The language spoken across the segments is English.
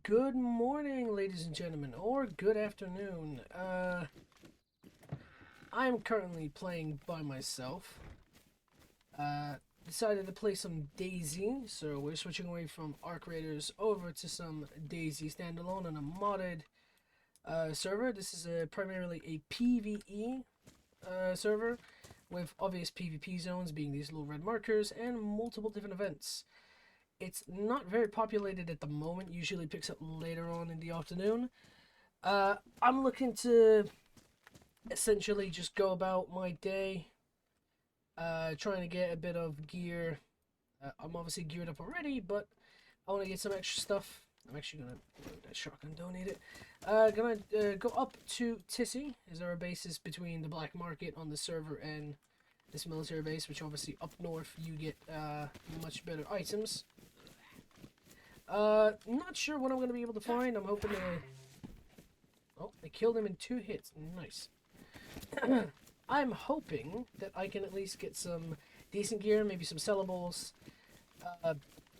Good morning, ladies and gentlemen, or good afternoon. I'm currently playing by myself. Uh, Decided to play some Dayz, so we're switching away from Arc Raiders over to some Dayz standalone on a modded server. This is primarily a PvE server with obvious PvP zones being these little red markers and multiple different events. It's not very populated at the moment, usually picks up later on in the afternoon. I'm looking to essentially just go about my day, trying to get a bit of gear. I'm obviously geared up already, but I want to get some extra stuff. I'm actually gonna load that shotgun, donate it. Gonna go up to Tissy, as our base is between the black market on the server and this military base, which obviously up north you get much better items. Not sure what I'm gonna be able to find. I'm hoping to. Oh, I killed him in 2 hits. Nice. I'm hoping that I can at least get some decent gear, maybe some sellables.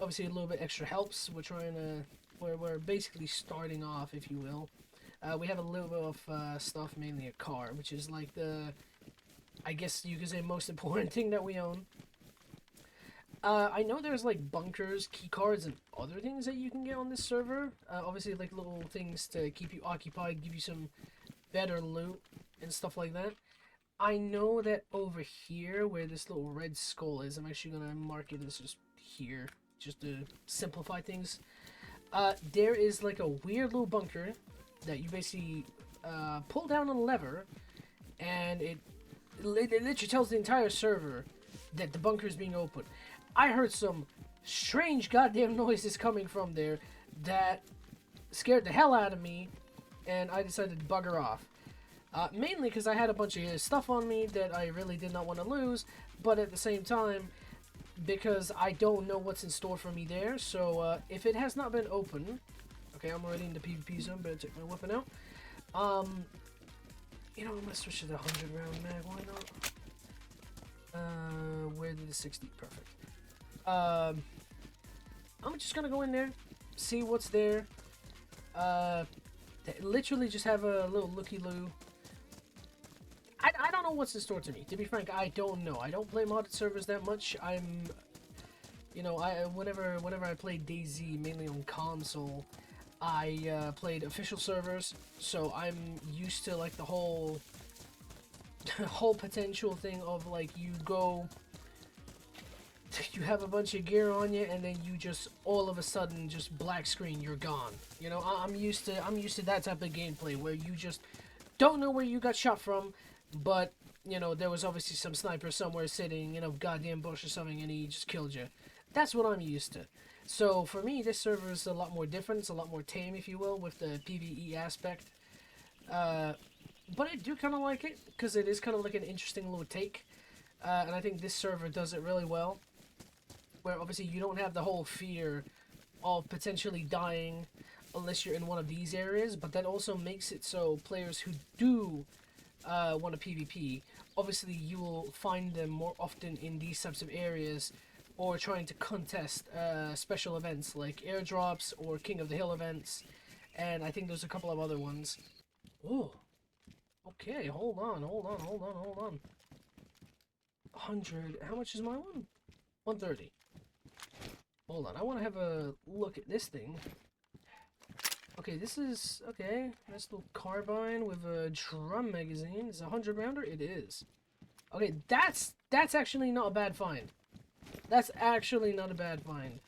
Obviously, a little bit extra helps. We're basically starting off, if you will. We have a little bit of stuff, mainly a car, which is like I guess you could say, most important thing that we own. I know there's like bunkers, key cards, and other things that you can get on this server. Obviously, like little things to keep you occupied, give you some better loot and stuff like that. I know that over here, where this little red skull is, I'm actually gonna mark it as just here, just to simplify things. There is like a weird little bunker that you basically pull down a lever, and it literally tells the entire server that the bunker is being opened. I heard some strange goddamn noises coming from there that scared the hell out of me, and I decided to bugger off. Mainly because I had a bunch of stuff on me that I really did not want to lose, but at the same time, because I don't know what's in store for me there, so if it has not been open, okay, I'm already in the PvP zone, better check my weapon out. You know, I'm gonna switch to the 100 round mag, why not? Where did the 60? Perfect. I'm just gonna go in there, see what's there. Literally just have a little looky-loo. I don't know what's in store to me. To be frank, I don't know. I don't play modded servers that much. Whenever I played Dayz, mainly on console, I played official servers, so I'm used to like the whole potential thing of like you have a bunch of gear on you, and then you just all of a sudden just black screen, you're gone. You know, I'm used to that type of gameplay where you just don't know where you got shot from, but you know there was obviously some sniper somewhere sitting in a goddamn bush or something, and he just killed you. That's what I'm used to. So for me, this server is a lot more different. It's a lot more tame, if you will, with the PvE aspect. But I do kind of like it because it is kind of like an interesting little take, and I think this server does it really well. Where obviously you don't have the whole fear of potentially dying unless you're in one of these areas, but that also makes it so players who do want a PvP, obviously you will find them more often in these types of areas, or trying to contest special events like airdrops or King of the Hill events, and I think there's a couple of other ones. Oh, okay, hold on. 100, how much is my one? 130. Hold on, I want to have a look at this thing. Okay, this is, okay, nice little carbine with a drum magazine. Is it a 100 rounder? It is. Okay, that's actually not a bad find. That's actually not a bad find.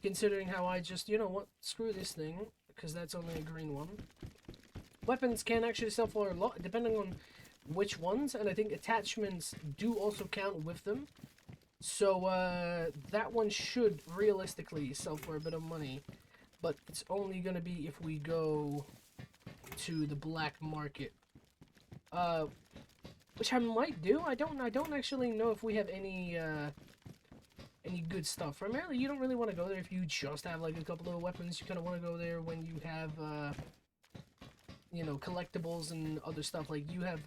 Considering how I just, you know what, screw this thing, because that's only a green one. Weapons can actually sell for a lot, depending on which ones, and I think attachments do also count with them. So, that one should realistically sell for a bit of money, but it's only gonna be if we go to the black market, which I might do. I don't actually know if we have any good stuff. Primarily, you don't really want to go there if you just have like a couple of weapons. You kind of want to go there when you have, you know, collectibles and other stuff. Like you have,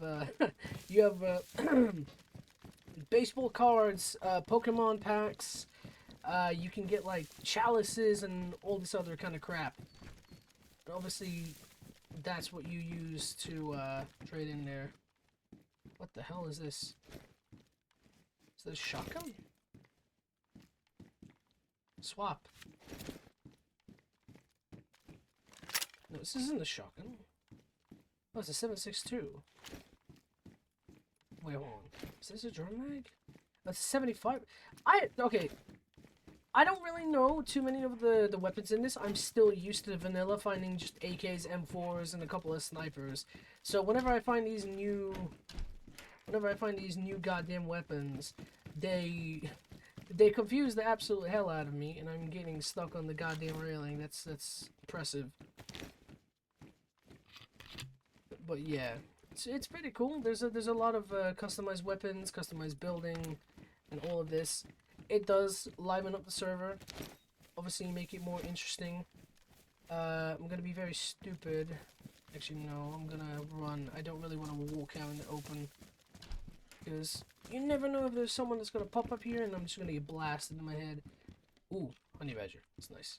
baseball cards, Pokemon packs. You can get like chalices and all this other kind of crap. And obviously, that's what you use to trade in there. What the hell is this? Is this a shotgun? Swap. No, this isn't a shotgun. Oh, it's a 7.62. Wait, hold on. Is this a drum mag? That's a 75. Okay. I don't really know too many of the weapons in this. I'm still used to vanilla, finding just AKs, M4s, and a couple of snipers. So whenever I find these new goddamn weapons, they confuse the absolute hell out of me, and I'm getting stuck on the goddamn railing. That's impressive. But yeah, it's pretty cool. There's a lot of customized weapons, customized building, and all of this. It does liven up the server, obviously make it more interesting. I'm gonna be very stupid. Actually, no, I'm gonna run. I don't really want to walk out in the open, because you never know if there's someone that's gonna pop up here, and I'm just gonna get blasted in my head. Ooh, honey badger. That's nice.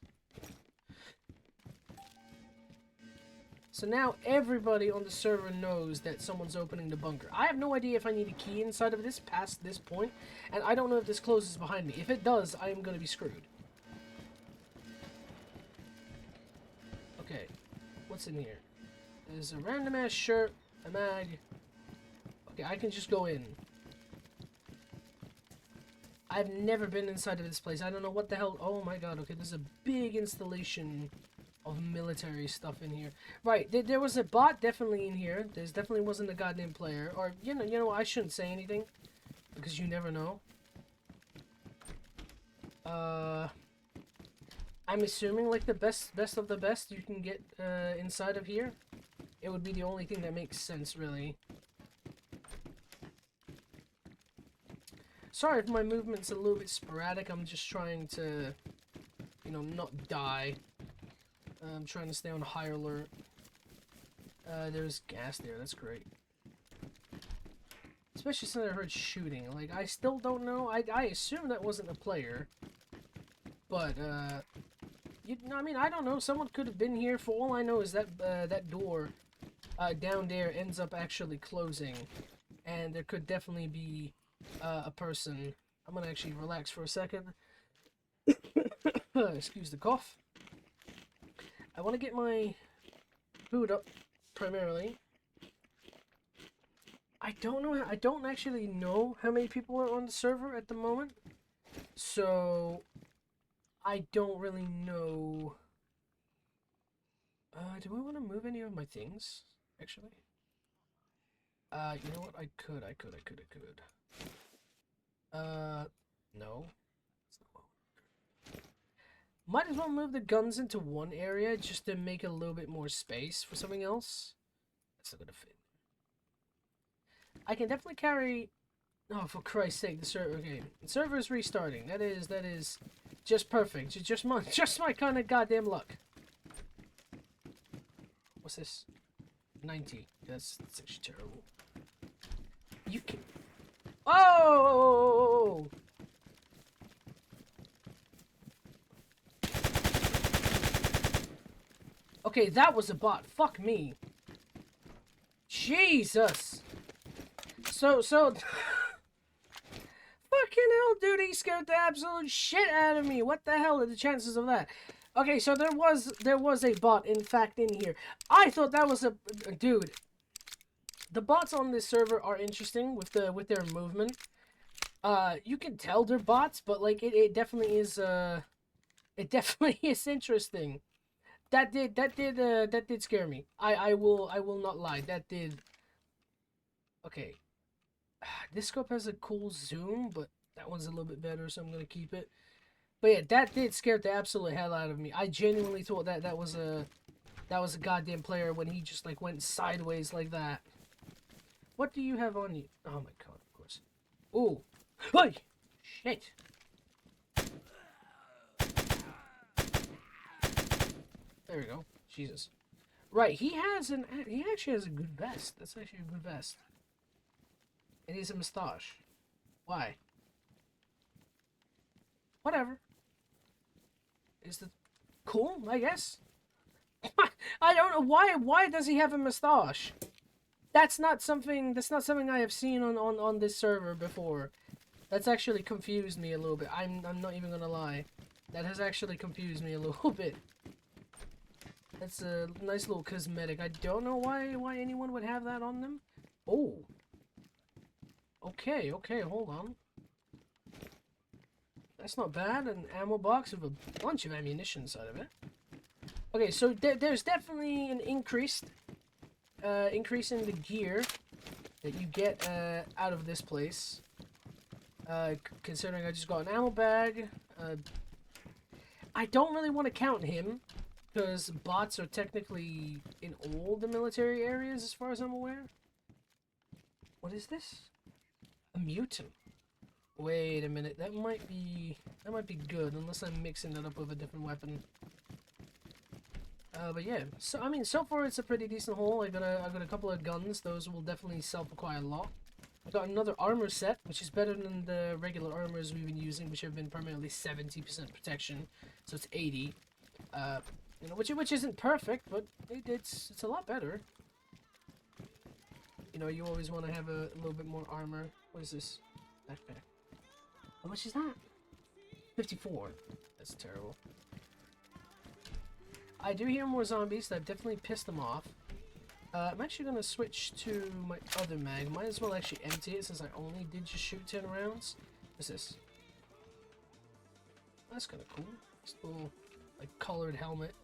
So now everybody on the server knows that someone's opening the bunker. I have no idea if I need a key inside of this past this point, and I don't know if this closes behind me. If it does, I am going to be screwed. Okay, what's in here? There's a random ass shirt, a mag. Okay, I can just go in. I've never been inside of this place. I don't know what the hell. Oh my god, okay, there's a big installation of military stuff in here. Right, there was a bot definitely in here. There's definitely wasn't a goddamn player. Or, you know, I shouldn't say anything, because you never know. I'm assuming, like, the best of the best you can get inside of here. It would be the only thing that makes sense, really. Sorry if my movement's a little bit sporadic. I'm just trying to, you know, not die. I'm trying to stay on high alert. There's gas there, that's great. Especially since I heard shooting. Like, I still don't know. I assume that wasn't a player. But, I mean, I don't know. Someone could have been here. For all I know is that, that door down there ends up actually closing. And there could definitely be a person. I'm gonna actually relax for a second. Excuse the cough. I want to get my food up, primarily. I don't actually know how many people are on the server at the moment. So, I don't really know. Do I want to move any of my things, actually? You know what? I could. No. Might as well move the guns into one area just to make a little bit more space for something else. That's not gonna fit. I can definitely carry. Oh, for Christ's sake, the server. Okay, the server is restarting. That is just perfect. Just my kind of goddamn luck. What's this? 90. That's actually terrible. You can. Oh! Okay, that was a bot. Fuck me. Jesus. So. Fucking hell, dude, he scared the absolute shit out of me. What the hell are the chances of that? Okay, so there was a bot, in fact, in here. I thought that was a... Dude. The bots on this server are interesting with their movement. You can tell they're bots, but, like, it definitely is, it definitely is interesting. That did scare me. I will not lie. That did. Okay. This scope has a cool zoom, but that one's a little bit better, so I'm gonna keep it. But yeah, that did scare the absolute hell out of me. I genuinely thought that was a goddamn player when he just like went sideways like that. What do you have on you? Oh my god, of course. Ooh. Hey! Shit. There we go. Jesus. Right, he actually has a good vest. That's actually a good vest. And he has a moustache. Why? Whatever. Is the cool, I guess. I don't know why does he have a mustache? That's not something I have seen on this server before. That's actually confused me a little bit. I'm not even gonna lie. That has actually confused me a little bit. That's a nice little cosmetic. I don't know why anyone would have that on them. Oh. Okay, hold on. That's not bad. An ammo box with a bunch of ammunition inside of it. Okay, so there's definitely an increase in the gear that you get out of this place. Considering I just got an ammo bag. I don't really want to count him, because bots are technically in all the military areas as far as I'm aware. What is this? A mutant. Wait a minute, that might be good, unless I'm mixing that up with a different weapon. But yeah, so I mean, so far it's a pretty decent haul. I've got a couple of guns. Those will definitely self-acquire a lot. I got another armor set, which is better than the regular armors we've been using, which have been primarily 70% protection, so it's 80. You know, which isn't perfect, but it's a lot better. You know, you always want to have a little bit more armor. What is this? Backpack. How much is that? 54. That's terrible. I do hear more zombies, so I've definitely pissed them off. I'm actually going to switch to my other mag. Might as well actually empty it since I only did just shoot 10 rounds. What's this? That's kind of cool. This little, like, colored helmet.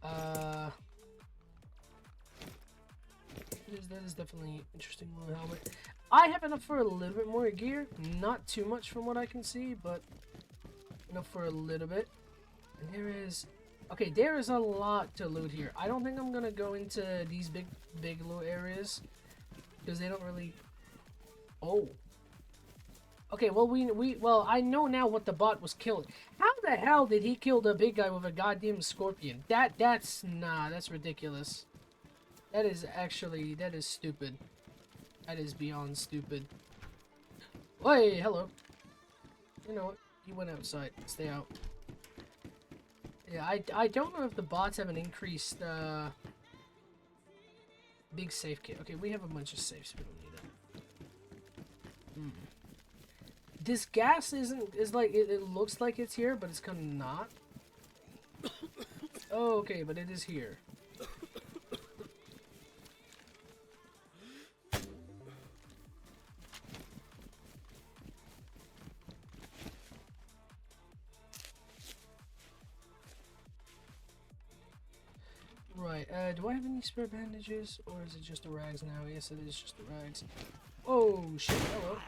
That is definitely an interesting little helmet. I have enough for a little bit more gear. Not too much from what I can see, but enough for a little bit. And there is... Okay, there is a lot to loot here. I don't think I'm gonna go into these big loot areas because they don't really... Oh. Okay, well well I know now what the bot was killing. How the hell did he kill the big guy with a goddamn scorpion? That's ridiculous. That is stupid. That is beyond stupid. Hey, hello. You know what? You went outside. Stay out. Yeah, I don't know if the bots have an increased big safe kit. Okay, we have a bunch of safes. We don't need it. This gas is like it looks like it's here, but it's kind of not. Oh, okay, but it is here. Right, do I have any spare bandages, or is it just the rags now? Yes, it is just the rags. Oh, shit, hello.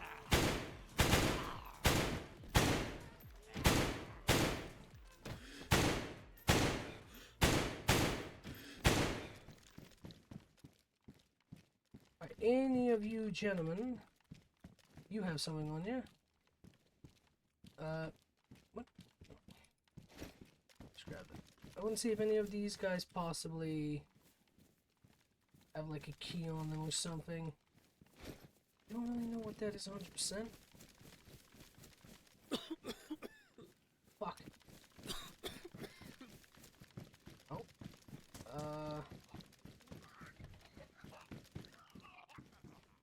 Right, any of you gentlemen, you have something on you? What? Let's grab it. I want to see if any of these guys possibly have like a key on them or something. I don't really know what that is 100%. Fuck. Oh.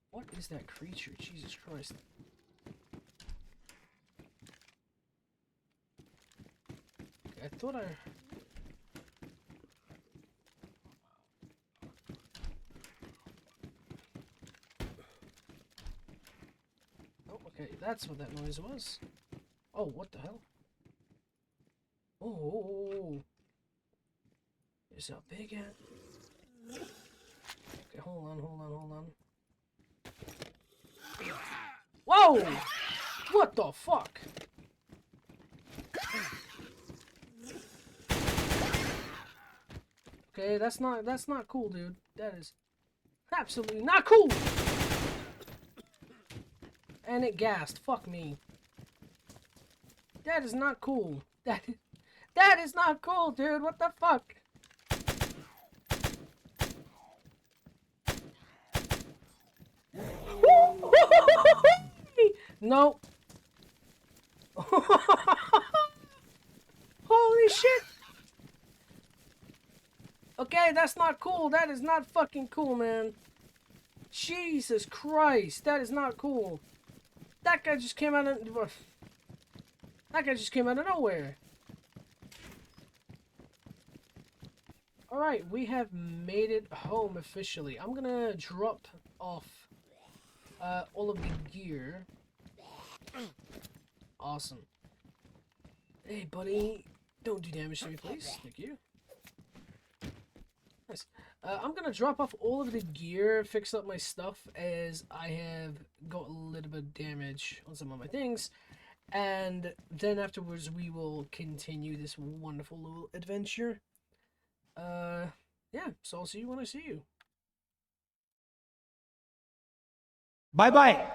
What is that creature? Jesus Christ. Okay, I thought I... Okay, that's what that noise was. Oh, what the hell? Oh, there's a big ant. Okay, hold on. Whoa! What the fuck? Okay, that's not cool, dude. That is absolutely not cool. And it gassed. Fuck me. That is not cool. That is not cool, dude. What the fuck? No. Holy shit. Okay, that's not cool. That is not fucking cool, man. Jesus Christ, that is not cool. That guy just came out of... That guy just came out of nowhere. Alright, we have made it home officially. I'm gonna drop off all of the gear. Awesome. Hey, buddy. Don't do damage to me, please. Thank you. Nice. I'm gonna drop off all of the gear, fix up my stuff, as I have got a little bit of damage on some of my things. And then afterwards, we will continue this wonderful little adventure. Yeah, so I'll see you when I see you. Bye-bye.